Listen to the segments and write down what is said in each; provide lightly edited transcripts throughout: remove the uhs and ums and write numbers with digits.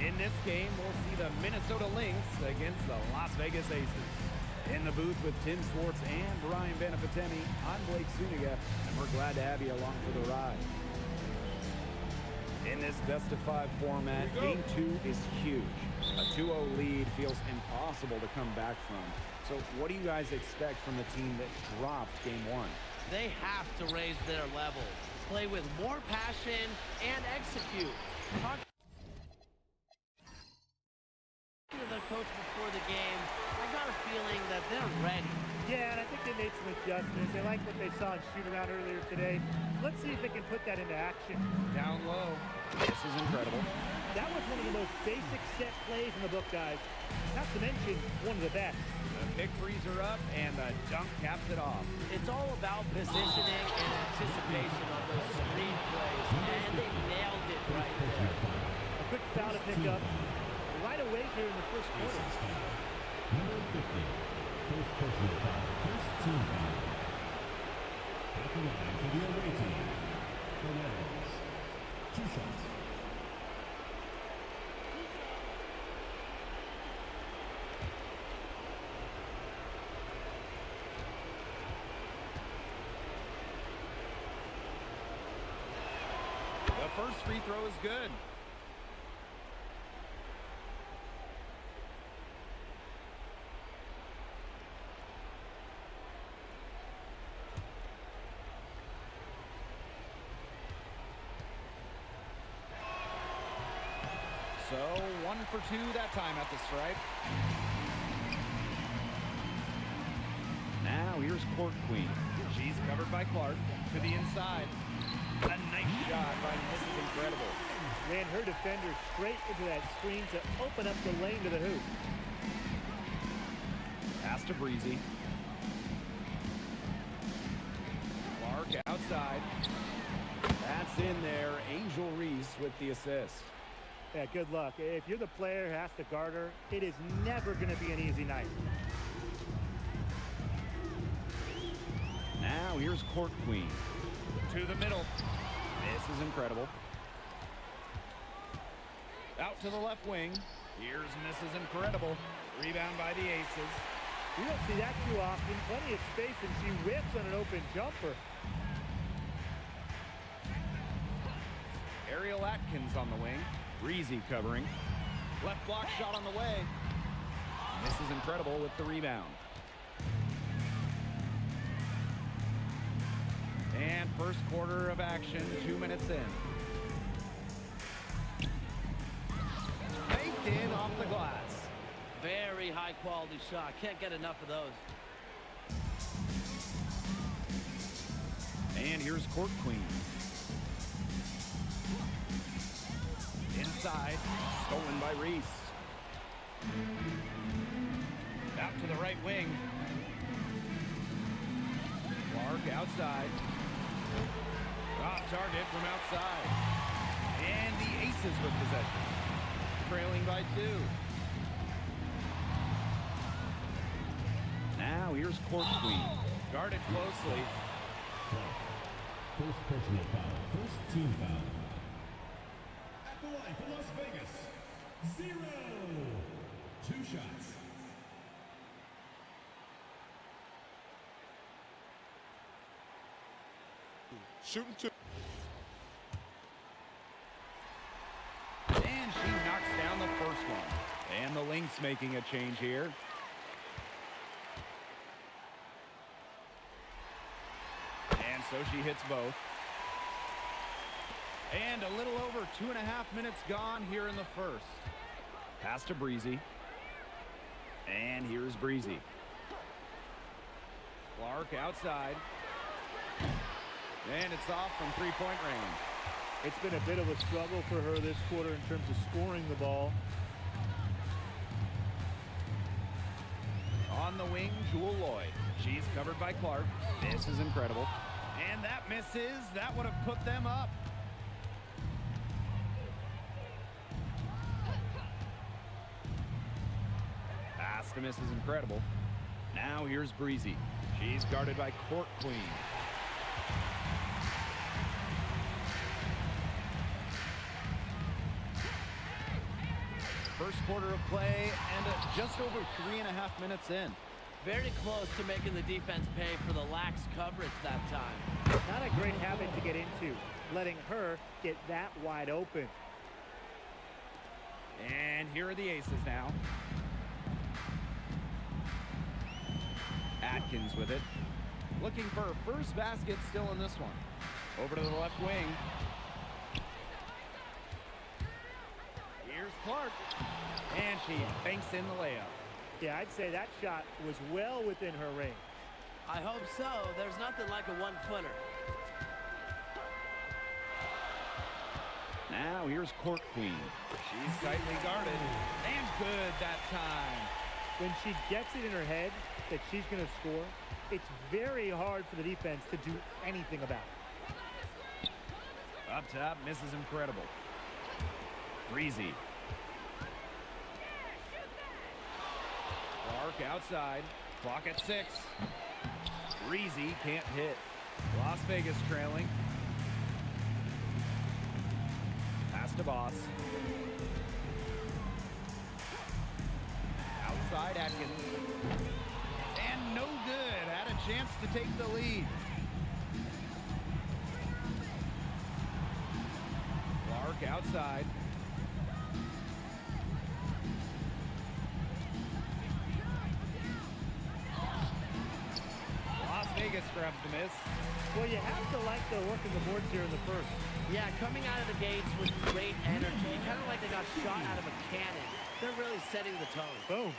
In this game, we'll see the Minnesota Lynx against the Las Vegas Aces. In the booth with Tim Schwartz and Brian Benefitemi, I'm Blake Zuniga, and we're glad to have you along for the ride. In this best-of-5 format, Game 2 is huge. A 2-0 lead feels impossible to come back from. So what do you guys expect from the team that dropped Game 1? They have to raise their level, play with more passion, and execute. Talk to the coach before the game. I got a feeling that they're ready. Yeah, and I think they made some adjustments. They like what they saw in shoot-around earlier today. So let's see if they can put that into action. Down low. This is incredible. That was one of the most basic set plays in the book, guys. Not to mention, one of the best. The big freezer up, and the dunk caps it off. It's all about positioning and anticipation on those screen plays, and they nailed it right there. A quick foul to pick up right away here in the first quarter. Number 50, first personal foul, first team foul. At the line for the away team, Fernandez. 2 shots. The first free throw is good. So 1 for 2 that time at the stripe. Now here's Court Queen. She's covered by Clark to the inside. A nice shot by Mrs. Incredible. Ran her defender straight into that screen to open up the lane to the hoop. Pass to Breezy. Clark outside. That's in there. Angel Reese with the assist. Yeah, good luck. If you're the player who has to guard her, it is never going to be an easy night. Now here's Court Queen. To the middle. This is incredible. Out to the left wing. Here's Mrs. Incredible. Rebound by the Aces. We don't see that too often. Plenty of space, and she whips on an open jumper. Ariel Atkins on the wing. Breezy covering. Left block shot on the way. Mrs. Incredible with the rebound. And first quarter of action, 2 minutes in. Baked in off the glass. Very high quality shot. Can't get enough of those. And here's Court Queen. Inside, stolen by Reese. Out to the right wing. Clark outside. Off target from outside. And the Aces with possession. Trailing by 2. Now here's Court Queen. Guarded closely. First personal foul, first team foul. At the line for Las Vegas, 0. 2 shots. Shooting 2. And she knocks down the first one. And the Lynx making a change here. And so she hits both. And a little over 2.5 minutes gone here in the first. Pass to Breezy. And here's Breezy. Clark outside. And it's off from 3-point range. It's been a bit of a struggle for her this quarter in terms of scoring the ball. On the wing, Jewel Lloyd. She's covered by Clark. This is incredible. And that misses. That would have put them up. Pass to Mrs. Incredible. Now here's Breezy. She's guarded by Court Queen. first quarter of play and just over 3.5 minutes in. Very close to making the defense pay for the lax coverage that time. Not a great habit to get into, letting her get that wide open. And here are the aces now. Atkins with it. Looking for her first basket still in this one. Over to the left wing. Here's Clark. And she banks in the layup. Yeah, I'd say that shot was well within her range. I hope so. There's nothing like a one-footer. Now here's Court Queen. She's tightly guarded. And good that time. When she gets it in her head that she's going to score, it's very hard for the defense to do anything about it. Up top, misses incredible. Breezy. Clark outside. Clock at 6. Breezy can't hit. Las Vegas trailing. Pass to Boss. Outside Atkins. And no good. Had a chance to take the lead. Clark outside. Las Vegas grabs the miss. Well, you have to like the work of the boards here in the first. Yeah, coming out of the gates with great energy, kind of like they got shot out of a cannon. They're really setting the tone. Boom.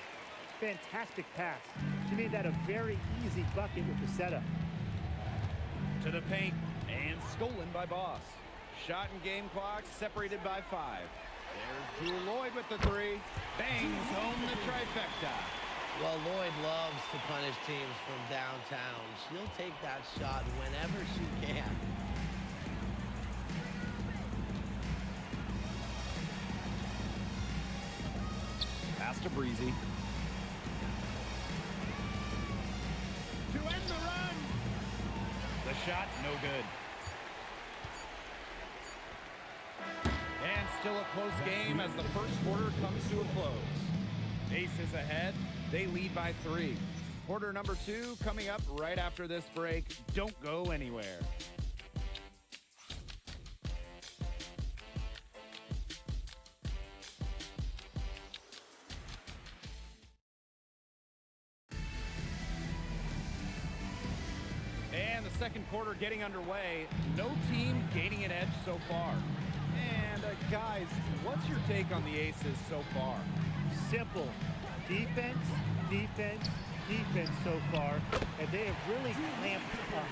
Fantastic pass. She made that a very easy bucket with the setup. To the paint and stolen by Boss. Shot and game clock separated by 5. There's Drew Lloyd with the 3. Bangs home the trifecta. Well, Lloyd loves to punish teams from downtown. She'll take that shot whenever she can. Pass to Breezy. To end the run. The shot, no good. And still a close game as the first quarter comes to a close. Aces ahead. They lead by 3. Quarter number 2 coming up right after this break. Don't go anywhere. And the second quarter getting underway. No team gaining an edge so far. And guys, what's your take on the Aces so far? Simple. Defense, defense, defense so far. And they have really clamped up.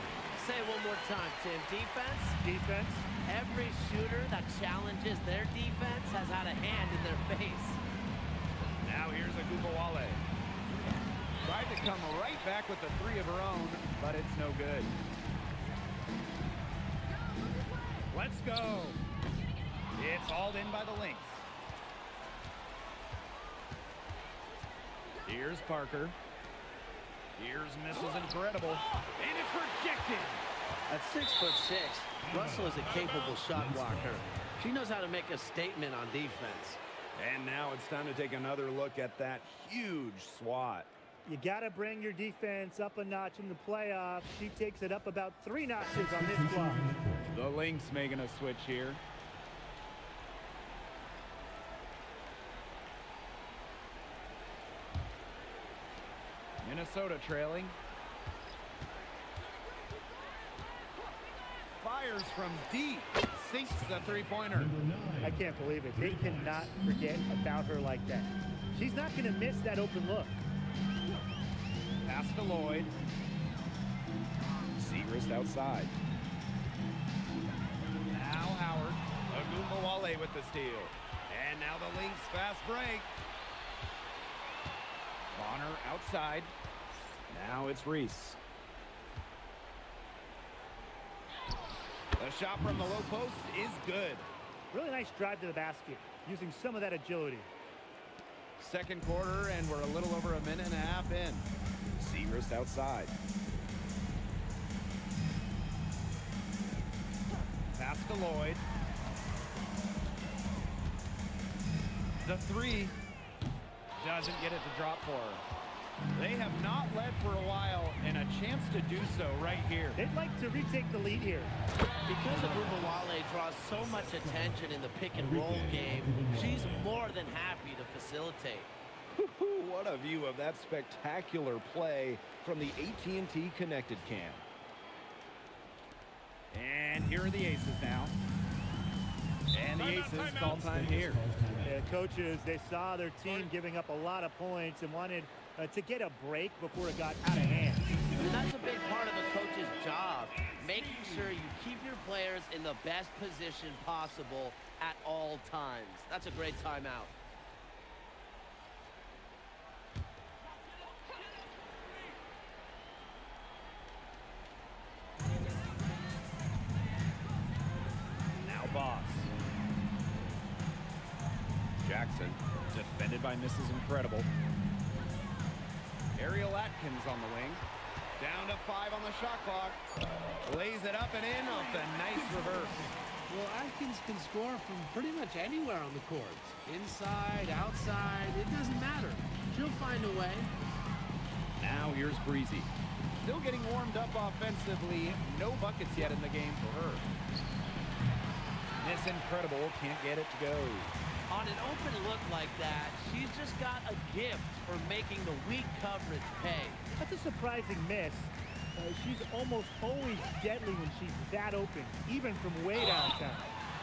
Say it one more time, Tim. Defense? Defense. Every shooter that challenges their defense has had a hand in their face. Now here's Wnba. Tried to come right back with the 3 of her own, but it's no good. Let's go. It's hauled in by the Lynx. Here's Parker. Here's misses incredible. And it's rejected. At 6'6", Russell is a capable shot blocker. She knows how to make a statement on defense. And now it's time to take another look at that huge swat. You got to bring your defense up a notch in the playoffs. She takes it up about 3 notches on this block. The Lynx making a switch here. Minnesota trailing. Fires from deep. Sinks the three-pointer. I can't believe it. They cannot forget about her like that. She's not going to miss that open look. Pass to Lloyd. Segrist outside. Now Howard. Wnba with the steal. And now the Lynx fast break. Bonner outside. Now it's Reese. The shot from the low post is good. Really nice drive to the basket, using some of that agility. Second quarter, and we're a little over a minute and a half in. Segrist outside. Pass to Lloyd. The three doesn't get it to drop for her. They have not led for a while, and a chance to do so right here. They'd like to retake the lead here. Because Wnba draws so much attention in the pick and roll game, she's more than happy to facilitate. What a view of that spectacular play from the AT&T Connected Cam. And here are the aces now. And the aces call time here. Yeah, coaches, they saw their team giving up a lot of points and wanted to get a break before it got out of hand. And that's a big part of a coach's job, making sure you keep your players in the best position possible at all times. That's a great timeout. Now Boss. Jackson, defended by Mrs. Incredible. Ariel Atkins on the wing. Down to 5 on the shot clock. Lays it up and in off the nice reverse. Well, Atkins can score from pretty much anywhere on the court. Inside, outside, it doesn't matter. She'll find a way. Now here's Breezy. Still getting warmed up offensively. No buckets yet in the game for her. Miss Incredible can't get it to go. On an open look like that, she's just got a gift for making the weak coverage pay. That's a surprising miss. She's almost always deadly when she's that open, even from way downtown.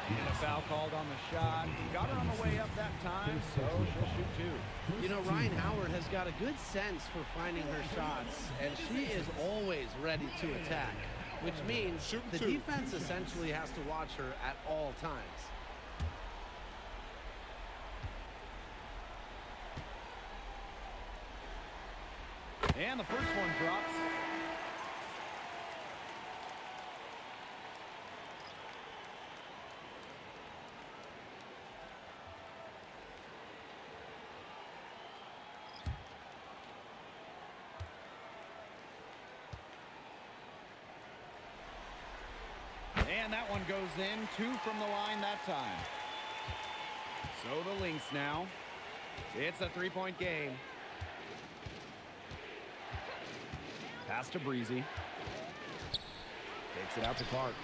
And a foul called on the shot. Got her on the way up that time, so she'll shoot two. You know, Ryan Howard has got a good sense for finding her shots, and she is always ready to attack, which means the defense essentially has to watch her at all times. And the first one drops. And that one goes in. 2 from the line that time. So the Lynx now. It's a 3-point game. Pass to Breezy. Takes it out to Clark.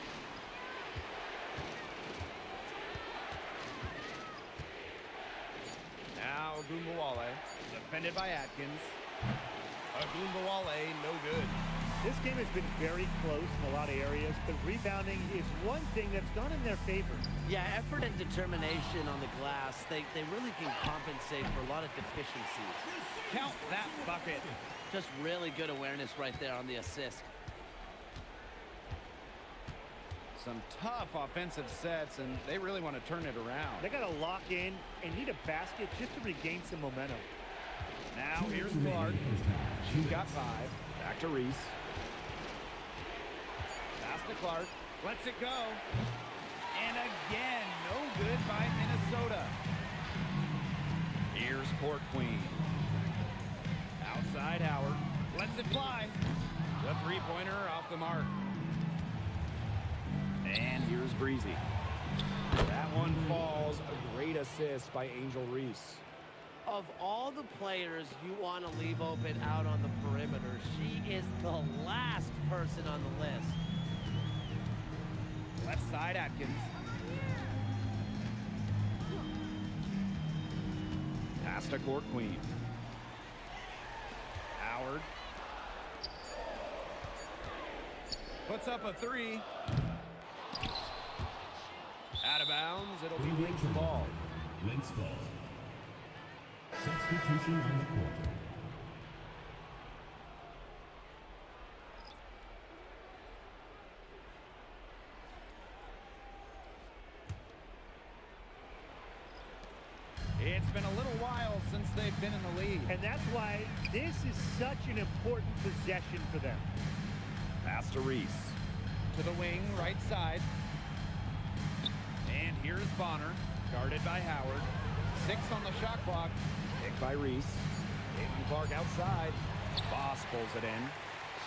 Now Wnba, defended by Atkins. Wnba, no good. This game has been very close in a lot of areas, but rebounding is one thing that's gone in their favor. Yeah, effort and determination on the glass, they really can compensate for a lot of deficiencies. Count that bucket. Just really good awareness right there on the assist. Some tough offensive sets, and they really want to turn it around. They got to lock in and need a basket just to regain some momentum. Now here's Clark. She's got 5. Back to Reese. Pass to Clark. Lets it go. And again, no good by Minnesota. Here's Court Queen. Outside Howard. Lets it fly. The three-pointer off the mark. And here's Breezy. That one falls. A great assist by Angel Reese. Of all the players you want to leave open out on the perimeter, she is the last person on the list. Left side Atkins. Pass to Court Queen. Howard. Puts up a 3. Out of bounds. It'll be Lynx ball. Lynx ball. Substitution on the court. It's been a little while since they've been in the lead. And that's why this is such an important possession for them. Pass to Reese. To the wing, right side. And here's Bonner, guarded by Howard. 6 on the shot clock. Picked by Reese. Caitlin Clark outside. Boss pulls it in.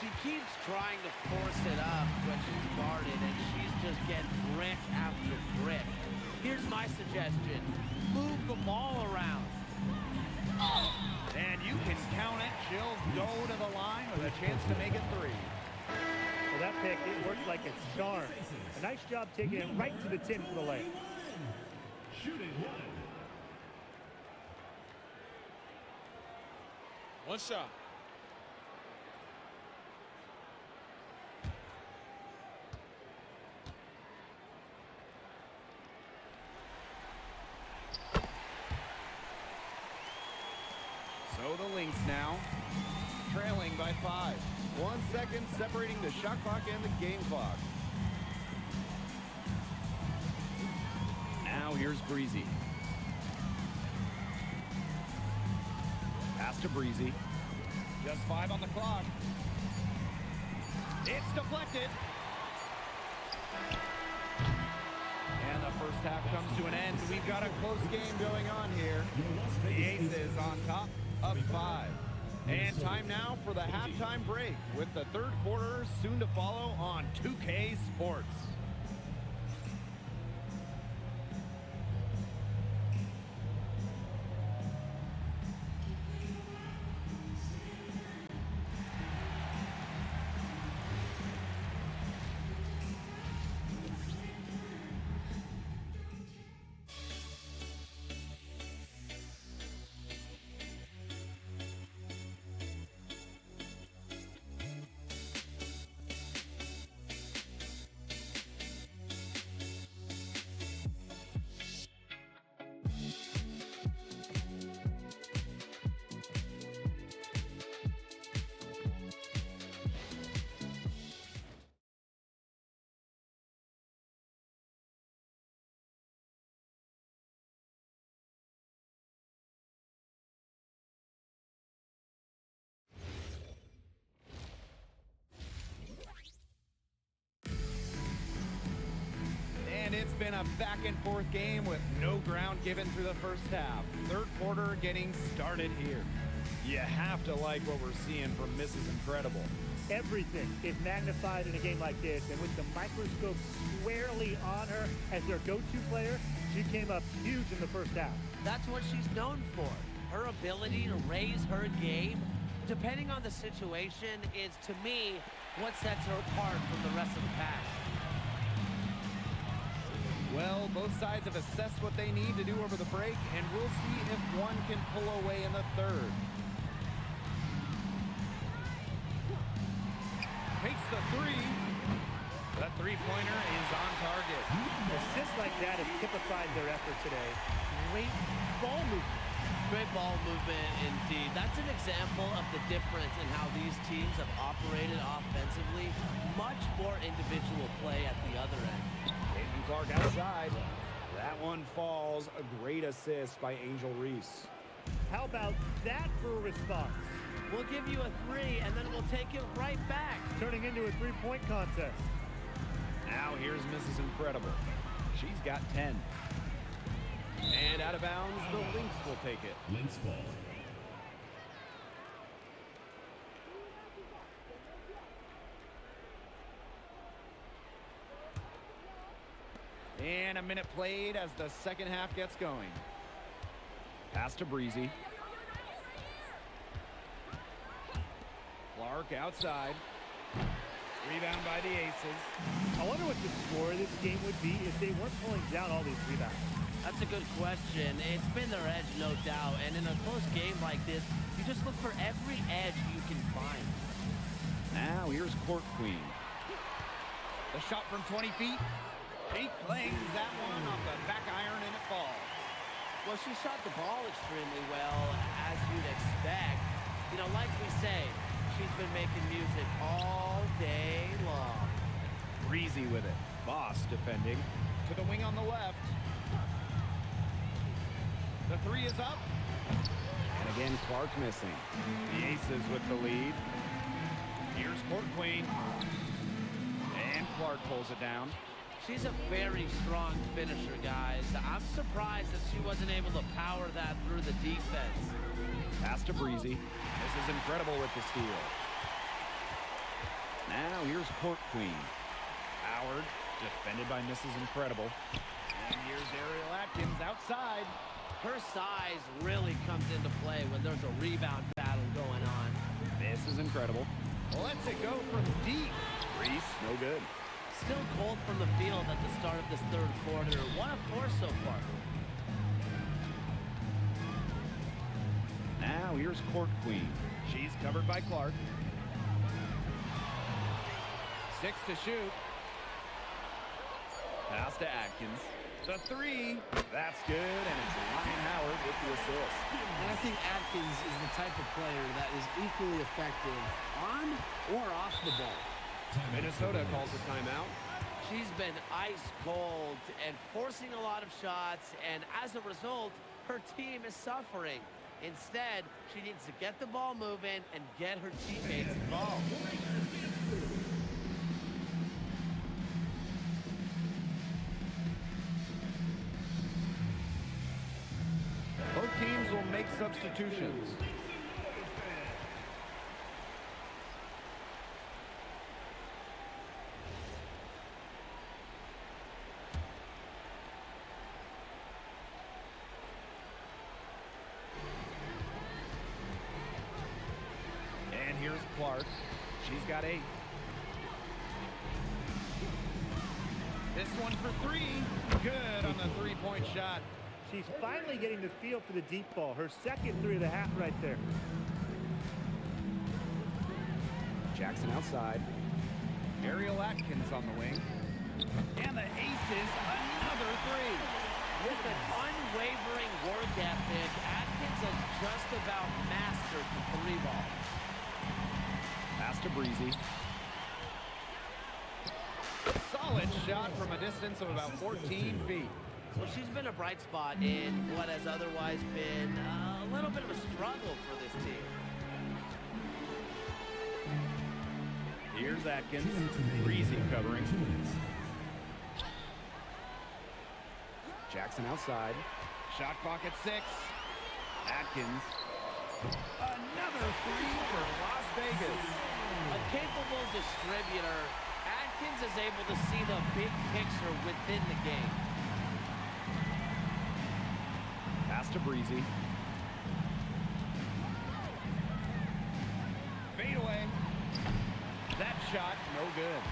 She keeps trying to force it up when she's guarded, and she's just getting brick after brick. Here's my suggestion. Move the ball around. a chance to make it 3. Well, that pick, it worked like a charm. A nice job taking it right to the tin for the layup. Shooting one. One shot. So the Lynx now, trailing by 5. 1 second separating the shot clock and the game clock. Now here's Breezy. Pass to Breezy. Just 5 on the clock. It's deflected. And the first half comes to an end. We've got a close game going on here. The Aces on top of 5. And time now for the halftime break with the third quarter soon to follow on 2K Sports. It's been a back and forth game with no ground given through the first half. Third quarter getting started here. You have to like what we're seeing from Mrs. Incredible. Everything is magnified in a game like this, and with the microscope squarely on her as their go-to player, she came up huge in the first half. That's what she's known for. Her ability to raise her game, depending on the situation, is, to me, what sets her apart from the rest of the pack. Well, both sides have assessed what they need to do over the break, and we'll see if one can pull away in the third. Takes the 3. The three-pointer is on target. Assists like that have typified their effort today. Great ball movement. Great ball movement indeed. That's an example of the difference in how these teams have operated offensively. Much more individual play at the other end. Caitlin Clark outside. That one falls. A great assist by Angel Reese. How about that for a response? We'll give you a 3, and then we'll take it right back. Turning into a three-point contest. Now here's Mrs. Incredible. She's got 10. And out of bounds, the Lynx will take it. Lynx ball. And a minute played as the second half gets going. Pass to Breezy. Clark outside. Rebound by the Aces. I wonder what the score of this game would be if they weren't pulling down all these rebounds. That's a good question. It's been their edge, no doubt. And in a close game like this, you just look for every edge you can find. Now here's Court Queen. The shot from 20 feet. She clings that one off the back iron and it falls. Well, she shot the ball extremely well, as you'd expect. You know, like we say, she's been making music all day long. Breezy with it. Boss defending. To the wing on the left. The 3 is up. And again, Clark missing. The Aces with the lead. Here's Court Queen. And Clark pulls it down. She's a very strong finisher, guys. I'm surprised that she wasn't able to power that through the defense. Pass to Breezy. This is Incredible with the steal. Now here's Court Queen. Howard, defended by Mrs. Incredible. And here's Ariel Atkins outside. Her size really comes into play when there's a rebound battle going on. This is Incredible. Lets it go from deep. Reese, no good. Still cold from the field at the start of this third quarter. 1 of 4 so far. Now here's Court Queen. She's covered by Clark. 6 to shoot. Pass to Atkins. The 3. That's good, and it's Ryan Howard with the assist. And I think Atkins is the type of player that is equally effective on or off the ball. Minnesota calls a timeout. She's been ice cold and forcing a lot of shots, and as a result, her team is suffering. Instead, she needs to get the ball moving and get her teammates involved. Both teams will make substitutions. And here's Clark. She's got 8. This one for 3. Good on the three-point shot. She's finally getting the feel for the deep ball. Her second 3 of the half right there. Jackson outside. Ariel Atkins on the wing. And the aces, another 3. With an unwavering work ethic, Atkins has just about mastered the 3 ball. Pass to Breezy. Solid shot from a distance of about 14 feet. Well, she's been a bright spot in what has otherwise been a little bit of a struggle for this team. Here's Atkins. Breezy covering. Jackson outside. Shot clock at 6. Atkins. Another 3 for Las Vegas. A capable distributor, Atkins is able to see the big picture within the game. Pass to Breezy. Fade away. That shot, no good.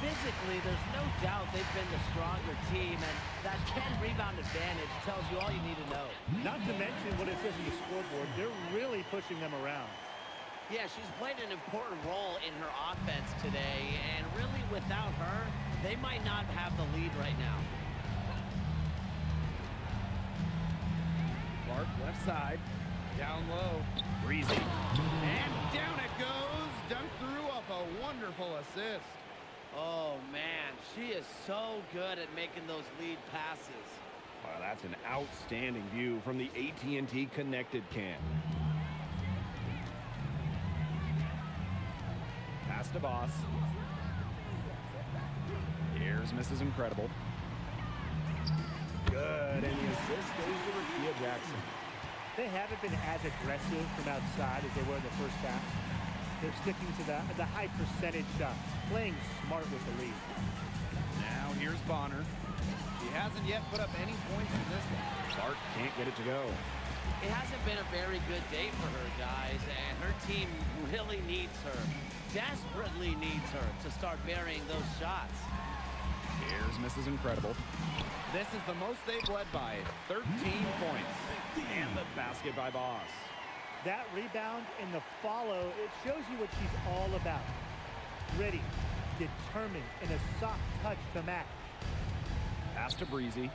Physically, there's no doubt they've been the stronger team, and that 10 rebound advantage tells you all you need to know. Not to mention what it says in the scoreboard. They're really pushing them around. Yeah, she's played an important role in her offense today, and really without her, they might not have the lead right now. Clark left side. Down low. Breezy. And down it goes. Dunked through off a wonderful assist. Oh, man, she is so good at making those lead passes. Wow, that's an outstanding view from the AT&T Connected Cam. Pass to Boss. Here's Mrs. Incredible. Good, and the assist goes to Rakia Jackson. They haven't been as aggressive from outside as they were in the first half. They're sticking to the high percentage shots, playing smart with the lead. Now here's Bonner. She hasn't yet put up any points in this one. Clark can't get it to go. It hasn't been a very good day for her, guys, and her team really needs her, desperately needs her to start burying those shots. Here's Mrs. Incredible. This is the most they've led by 13 points. And the basket by Boss. That rebound and the follow, it shows you what she's all about. Gritty, determined, and a soft touch to match. Pass to Breezy.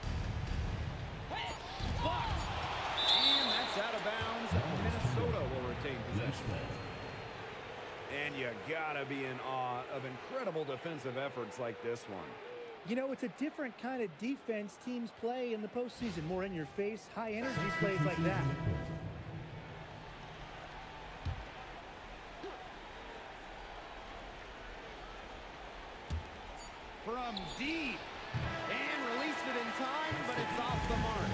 Blocked. And that's out of bounds. Minnesota will retain possession. And you gotta be in awe of incredible defensive efforts like this one. You know, it's a different kind of defense teams play in the postseason. More in your face, high energy plays like that. From deep. And released it in time, but it's off the mark.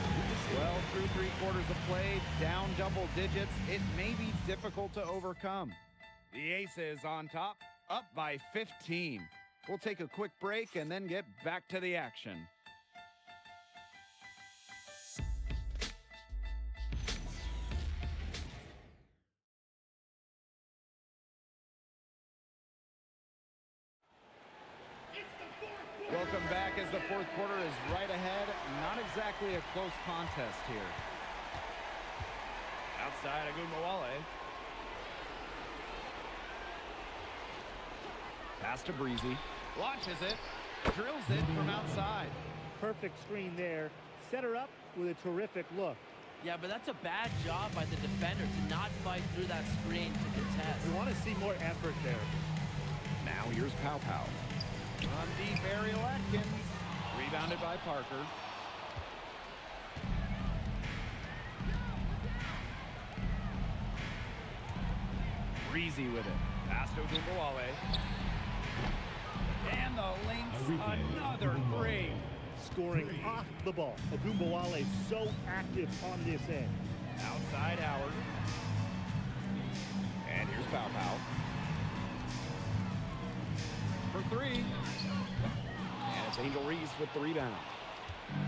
Well, through 3 quarters of play, down double digits, it may be difficult to overcome. The Aces on top, up by 15. We'll take a quick break and then get back to the action. fourth quarter is right ahead. Not exactly a close contest here. Outside, Wnba. Pass to Breezy. Launches it. Drills it from outside. Perfect screen there. Set her up with a terrific look. Yeah, but that's a bad job by the defender to not fight through that screen to contest. We want to see more effort there. Now here's Pow Pow. On deep, Ariel Atkins. Rebounded by Parker. Breezy with it. Pass to Wnba. And the Lynx, another three. Scoring off the ball. Wnba so active on this end. Outside Howard. And here's Pow Pow. For three. And it's Angel Reese with the rebound.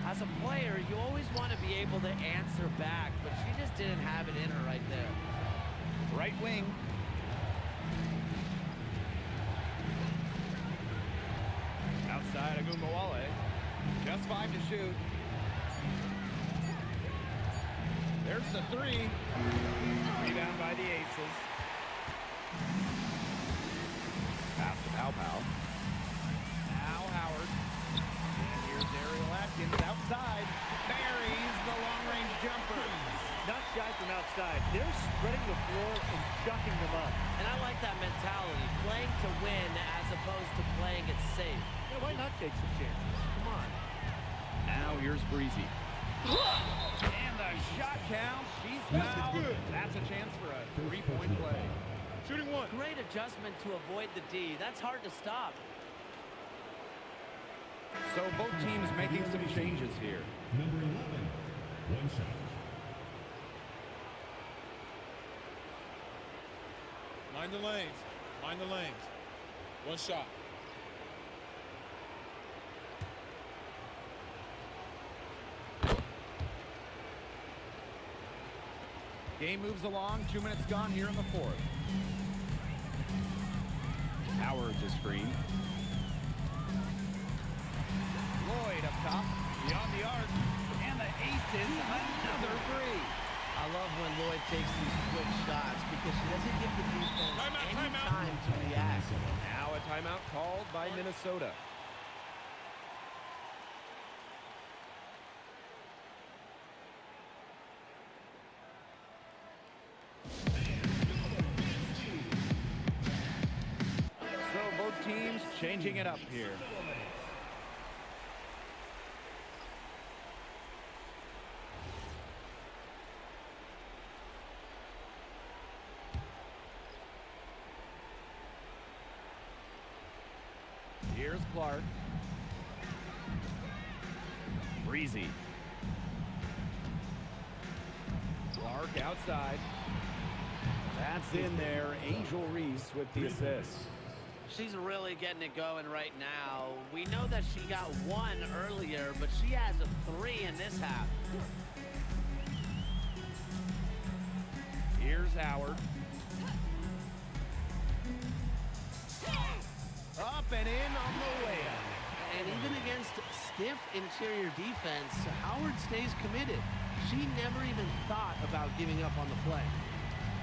As a player, you always want to be able to answer back, but she just didn't have it in her right there. Right wing. Outside Wnba. Just 5 to shoot. There's the three. Rebound by the Aces. Pass to Pow Pow. Now Howard. And here's Ariel Atkins outside. Buries the long-range jumper. Not shy from outside. They're spreading the floor and chucking them up. And I like that mentality, playing to win as opposed to playing it safe. Yeah, why not take some chances? Come on. Now here's Breezy. And the shot count. She's fouled. That's a chance for a three-point play. Shooting one. Great adjustment to avoid the D. That's hard to stop. So both teams making some changes here. Number 11, one shot. Mind the lanes. Mind the lanes. One shot. Game moves along. 2 minutes gone here in the fourth. Howard to screen. Lloyd up top. Beyond the arc. And the Aces, another three. I love when Lloyd takes these quick shots because she doesn't give the defense any time to react. Now a timeout called by Minnesota. So both teams changing it up here. Here's Clark. Breezy. Clark outside. That's in there. Angel Reese with the assist. She's really getting it going right now. We know that she got one earlier, but she has a three in this half. Here's Howard. Up and in on the layup. And even against stiff interior defense, Howard stays committed. She never even thought about giving up on the play.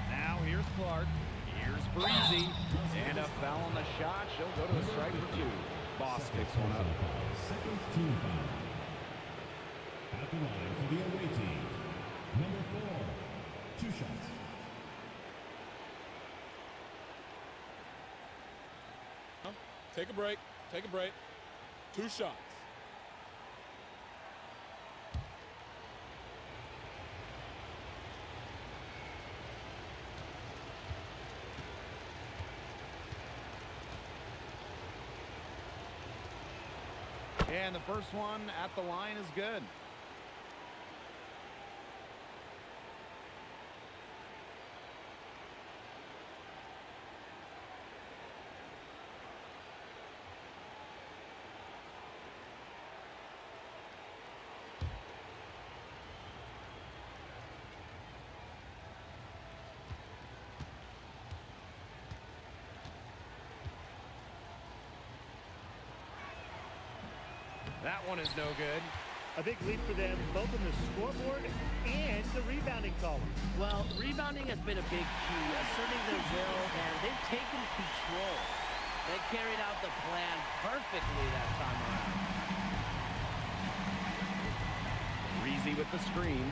Now here's Clark. Here's Breezy. And a foul on the shot. She'll go to a strike for two. Boss picks one up. Second team foul. At the line for the away team. Number 4, 2 shots. Take a break. Take a break. 2 shots. And the first one at the line is good. That one is no good. A big lead for them, both on the scoreboard and the rebounding column. Well, rebounding has been a big key, asserting their will, and they've taken control. They carried out the plan perfectly that time around. Breezy with the screen.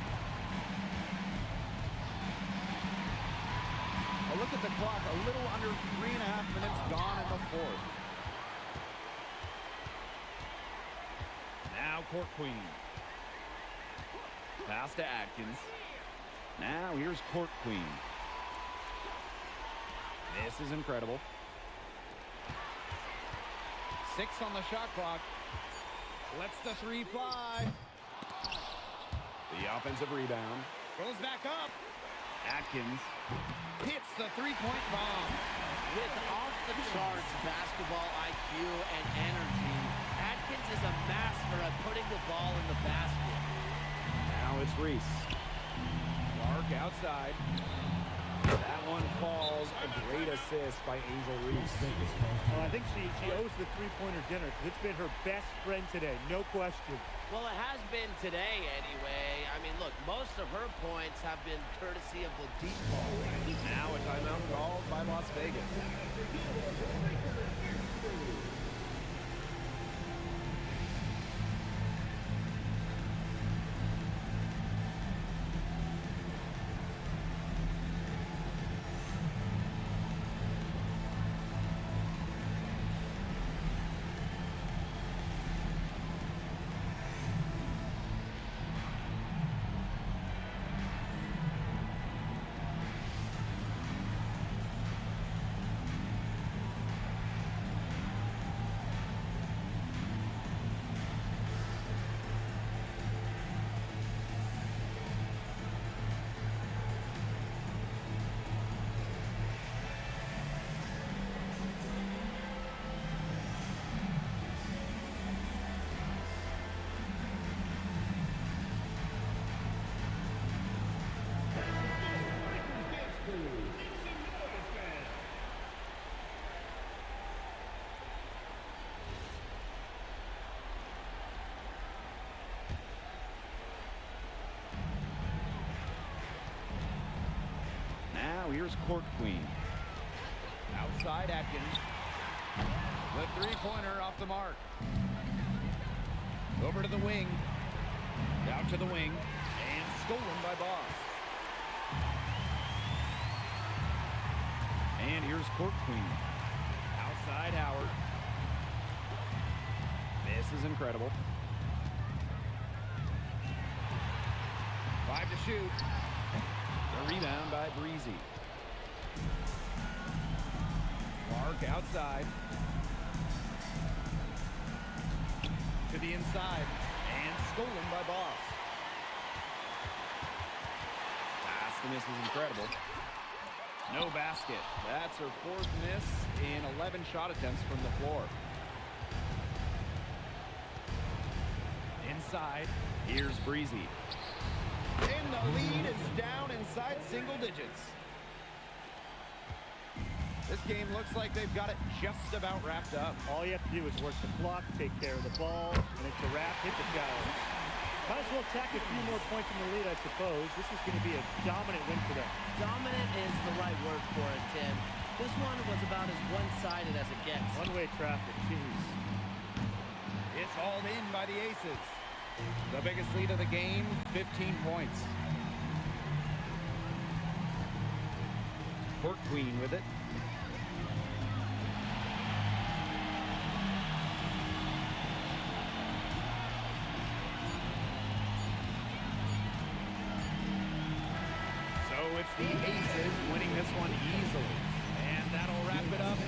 A look at the clock, a little under 3.5 minutes gone in the fourth. Now Court Queen. Pass to Atkins. Now here's Court Queen. This is incredible. 6 on the shot clock. Lets the 3 fly. The offensive rebound. Goes back up. Atkins hits the three-point bomb. With off-the-charts basketball IQ and energy, Atkins is a master at putting the ball in the basket. Now it's Reese. Clark outside. That one falls. A great assist by Angel Reese. Well, I think she owes the three-pointer dinner because it's been her best friend today, no question. Well, it has been today anyway. I mean, look, most of her points have been courtesy of the deep ball. Now a timeout called by Las Vegas. Now here's Court Queen. Outside Atkins. The three-pointer off the mark. Over to the wing. Out to the wing. And stolen by Boss. And here's Court Queen. Outside Howard. This is incredible. 5 to shoot. The rebound by Breezy. Clark outside. To the inside. And stolen by Boss. Pass to miss is incredible. No basket. That's her 4th miss in 11 shot attempts from the floor. Inside. Here's Breezy. And the lead is down inside single digits. This game looks like they've got it just about wrapped up. All you have to do is work the clock, take care of the ball, and it's a wrap. Hit the showers. Might as well tack a few more points in the lead, I suppose. This is going to be a dominant win for them. Dominant is the right word for it, Tim. This one was about as one-sided as it gets. One-way traffic, jeez. It's hauled in by the Aces. The biggest lead of the game, 15 points. Court Queen with it. So it's the Aces winning this one easily. And that'll wrap it up.